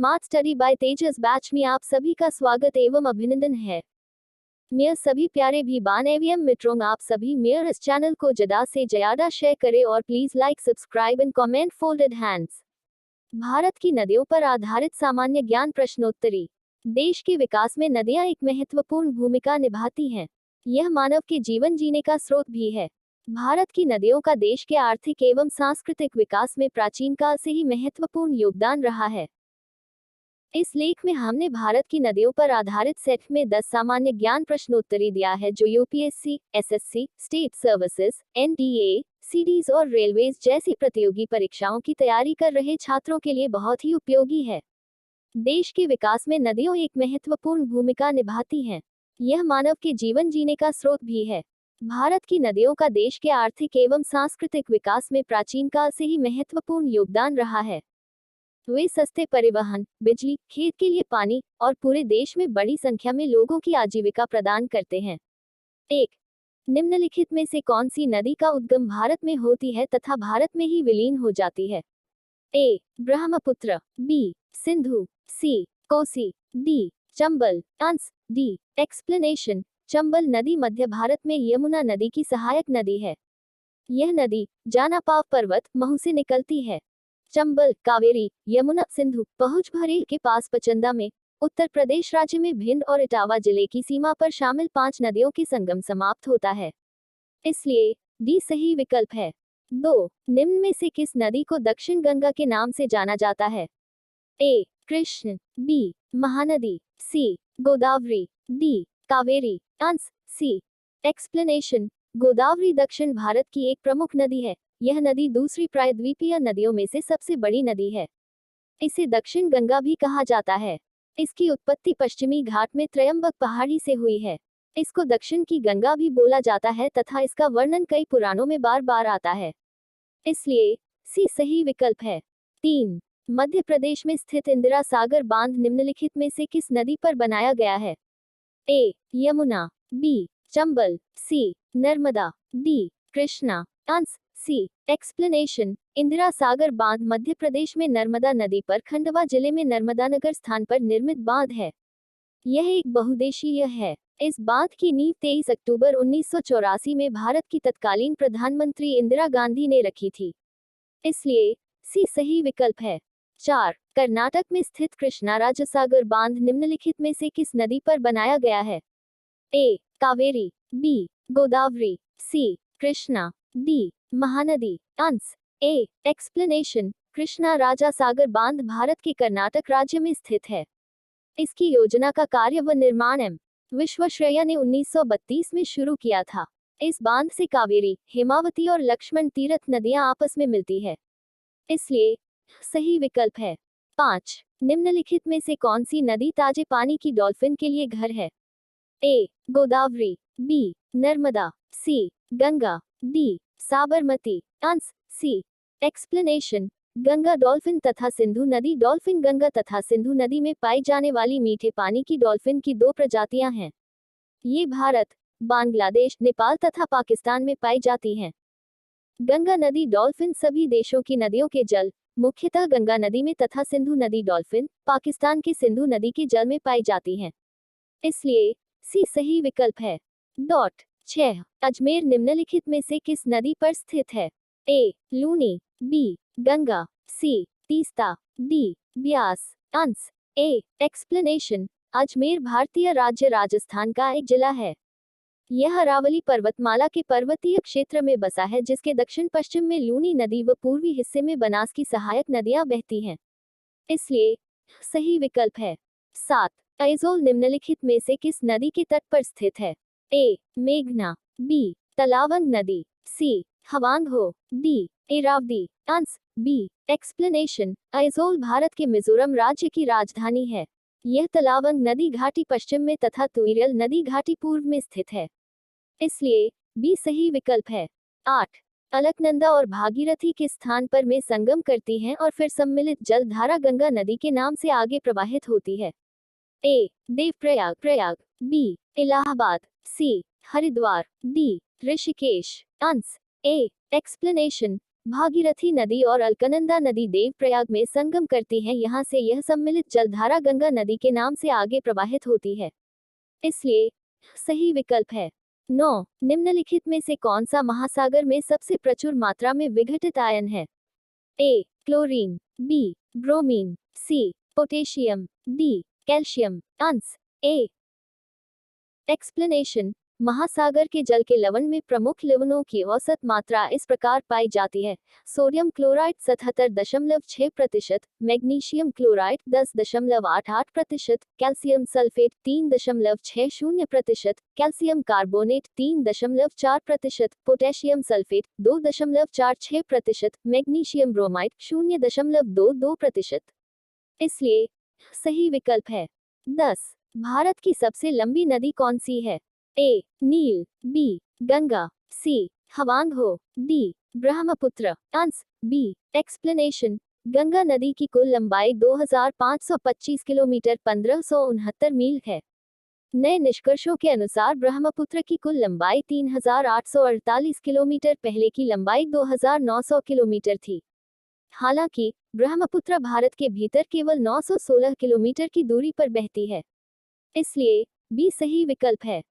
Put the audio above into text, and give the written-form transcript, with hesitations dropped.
Smart study bye तेजस batch में आप सभी का स्वागत एवं अभिनंदन है। मेरे सभी प्यारे भी बान एवं मित्रों, आप सभी मेरे इस चैनल को ज्यादा से ज्यादा शेयर करें और please like, subscribe and comment folded hands. Bharat की नदियों पर आधारित सामान्य ज्ञान प्रश्नोत्तरी। देश के विकास में नदियां एक महत्वपूर्ण भूमिका निभाती हैं। यह मानव के जीवन जीने का स्रोत भी है। भारत की नदियों का देश के आर्थिक एवं सांस्कृतिक विकास में प्राचीन काल से ही महत्वपूर्ण योगदान रहा है। इस लेख में हमने भारत की नदियों पर आधारित सेट में 10 सामान्य ज्ञान प्रश्नोत्तरी दिया है, जो UPSC, SSC, state services, NDA, CDs और रेलवेज जैसी प्रतियोगी परीक्षाओं की तैयारी कर रहे छात्रों के लिए बहुत ही उपयोगी है। देश के विकास में नदियां एक महत्वपूर्ण भूमिका निभाती हैं। यह मानव के जीवन जीने का स्रोत भी है। भारत की नदियों का देश के आर्थिक एवं सांस्कृतिक विकास में प्राचीन काल से ही महत्वपूर्ण योगदान रहा है। वे सस्ते परिवहन, बिजली, खेत के लिए पानी और पूरे देश में बड़ी संख्या में लोगों की आजीविका प्रदान करते हैं। 1. निम्नलिखित में से कौन सी नदी का उद्गम भारत में होती है तथा भारत में ही विलीन हो जाती है? A. Brahmaputra, B. Sindhu, C. Kosi, D. Chambal. Answer D. Explanation. Chambal नदी मध्य भारत में यमुना नदी की सहायक नदी है। यह नदी जानापाव पर्वत महू से निकलती है। चंबल, कावेरी, यमुना, सिंधु पहुंच भरेल के पास पचंदा में उत्तर प्रदेश राज्य में भिंड और इटावा जिले की सीमा पर शामिल 5 नदियों के संगम समाप्त होता है। इसलिए डी सही विकल्प है। 2. निम्न में से किस नदी को दक्षिण गंगा के नाम से जाना जाता है? A. Krishna, B. Mahanadi, C. Godavari, D. Kaveri. Answer C. Explanation. Godavari दक्षिण भारत की एक प्रमुख नदी है। यह नदी दूसरी प्रायद्वीपीय नदियों में से सबसे बड़ी नदी है। इसे दक्षिण गंगा भी कहा जाता है। इसकी उत्पत्ति पश्चिमी घाट में त्रयंबक पहाड़ी से हुई है। इसको दक्षिण की गंगा भी बोला जाता है तथा इसका वर्णन कई पुराणों में बार बार आता है। इसलिए सी सही विकल्प है। 3. मध्य प्रदेश में स्थित इंदिरा सागर बांध निम्नलिखित में से किस नदी पर बनाया गया है? A. Yamuna, B. Chambal, C. Narmada, D. Krishna. Answer C. Explanation. Indira Sagar बांध मध्य प्रदेश में नर्मदा नदी पर खंडवा जिले में नर्मदानगर स्थान पर निर्मित बांध है। यह एक बहुउद्देशीय है। इस बांध की नींव 23 अक्टूबर 1984 में भारत की तत्कालीन प्रधानमंत्री इंदिरा गांधी ने रखी थी। इसलिए सी सही विकल्प है। 4. कर्नाटक में स्थित कृष्णाराजसागर बांध निम्नलिखित में से किस नदी पर बनाया गया है? A. Kaveri, B. Godavari, C. Krishna, D. Mahanadi. Answer A. Explanation. Krishna Raja Sagar बांध भारत के कर्नाटक राज्य में स्थित है। इसकी योजना का कार्य व निर्माण एम विश्वेश्वरैया ने 1932 में शुरू किया था। इस बांध से कावेरी, हेमावती और लक्ष्मण तीर्थ नदियां आपस में मिलती है। इसलिए सही विकल्प है। 5. निम्नलिखित में से कौन सी नदी ताजे पानी की डॉल्फिन के लिए घर है? A. Godavari, B. Narmada, C. Ganga, D. Sabarmati. Answer C. Explanation. Ganga dolphin तथा सिंधु नदी डॉल्फिन गंगा तथा सिंधु नदी में पाई जाने वाली मीठे पानी की डॉल्फिन की 2 प्रजातियां हैं। ये भारत, बांग्लादेश, नेपाल तथा पाकिस्तान में पाई जाती हैं। गंगा नदी डॉल्फिन सभी देशों की नदियों के जल, मुख्यतः गंगा नदी में तथा सिंधु नदी डॉल्फिन पाकिस्तान के सिंधु नदी के जल में पाई जाती हैं। इसलिए सी सही विकल्प है। 6. अजमेर निम्नलिखित में से किस नदी पर स्थित है? A. Luni, B. Ganga, C. Teesta, D. Beas. Answer A. Explanation. Ajmer भारतीय राज्य राजस्थान का एक जिला है। यह अरावली पर्वतमाला के पर्वतीय क्षेत्र में बसा है, जिसके दक्षिण पश्चिम में लूनी नदी व पूर्वी हिस्से में बनास की सहायक नदियां बहती हैं। इसलिए सही विकल्प है। 7. ऐजोल निम्नलिखित में से किस नदी के तट पर स्थित है? ए. मेघना, बी. तलावंग नदी, C. Hwang Ho, D. Irrawaddy. Answer B. Explanation. Aizawl Bharat के मिजोरम राज्य की राजधानी है। यह तलावंग नदी घाटी पश्चिम में तथा तुइरियल नदी घाटी पूर्व में स्थित है। इसलिए बी सही विकल्प है। 8. अलकनंदा और भागीरथी के स्थान पर में संगम करती हैं और फिर सम्मिलित जल धारा गंगा नदी के नाम से आगे प्रवाहित होती है। A. Devprayag Prayag, B. Allahabad, C. Haridwar, D. Rishikesh. Answer A. Explanation. Bhagirathi नदी और अलकनंदा नदी देवप्रयाग में संगम करती हैं। यहाँ से यह सम्मिलित जलधारा गंगा नदी के नाम से आगे प्रवाहित होती है, इसलिए सही विकल्प है 9। निम्नलिखित में से कौन सा महासागर में सबसे प्रचुर मात्रा में विघटित आयन है? A chlorine, B bromine, C potassium, D calcium. Answer A. Explanation. महासागर के जल के लवण में प्रमुख लवणों की औसत मात्रा इस प्रकार पाई जाती है: sodium chloride 77.6%, magnesium chloride 10.88%, calcium sulphate 3.60%, calcium carbonate 3.4%, potassium sulphate 2.46%, magnesium bromide 0.22%। इसलिए सही विकल्प है 10। भारत की सबसे लंबी नदी कौन सी है? ए नील, B Ganga, C Hwang Ho, D Brahmaputra. Answer B. Explanation. Ganga नदी की कुल लंबाई 2525 किलोमीटर 1569 मील है। नए निष्कर्षों के अनुसार ब्रह्मपुत्र की कुल लंबाई 3848 किलोमीटर, पहले की लंबाई 2900 किलोमीटर थी। हालांकि ब्रह्मपुत्र भारत के भीतर केवल 916 किलोमीटर की दूरी पर बहती है, इसलिए बी सही विकल्प है।